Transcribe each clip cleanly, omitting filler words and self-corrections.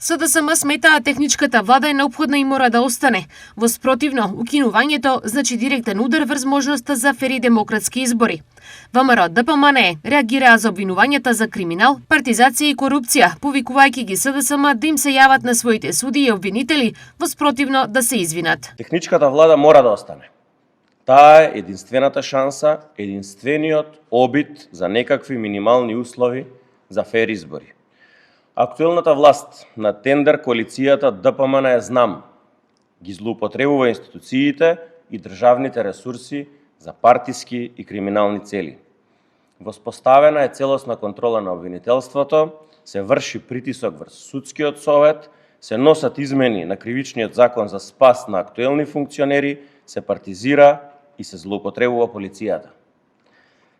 СДСМ сметаа техничката влада е неопходна и мора да остане. Во спротивно, укинувањето значи директен удар врз можноста за фери демократски избори. ВМРО ДПМНЕ реагираа за обвинувањата за криминал, партизација и корупција, повикувајќи ги СДСМ да им се јават на своите суди и обвинители, во спротивно да се извинат. Техничката влада мора да остане. Таа е единствената шанса, единствениот обид за некакви минимални услови за фер избори. Актуелната власт на тендер коалицијата ДПМН знам ги злоупотребува институциите и државните ресурси за партиски и криминални цели. Воспоставена е целосна контрола на обвинителството, се врши притисок врз судскиот совет, се носат измени на кривичниот закон за спас на актуелни функционери, се партизира и се злоупотребува полицијата.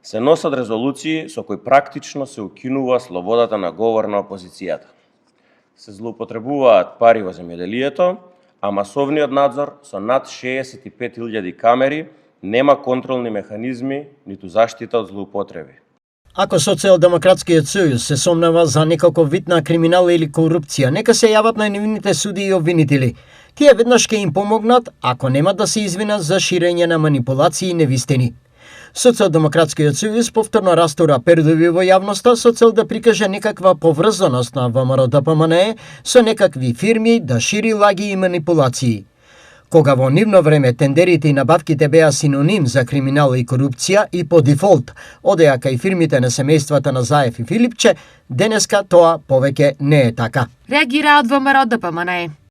Се носат резолуции со кои практично се укинува слободата на говор на опозицијата. Се злоупотребуваат пари во земјоделието, а масовниот надзор со над 65.000 камери нема контролни механизми, ниту заштита од злоупотреби. Ако Социјалдемократскиот сојуз се сомнева за некако вид на криминал или корупција, нека се јават на невинните суди и обвинители. Тие веднаш ќе им помогнат, ако нема да се извинат за ширење на манипулации и невистини. Социјалдемократскиот сојуз повторно растура пердови во јавноста со цел да прикаже некаква поврзаност на ВМРО ДПМНЕ со некакви фирми да шири лаги и манипулации. Кога во нивно време тендерите и набавките беа синоним за криминал и корупција и по дефолт одеа кај фирмите на семејствата на Заев и Филипче, денеска тоа повеќе не е така. Реагираат ВМРО ДПМНЕ.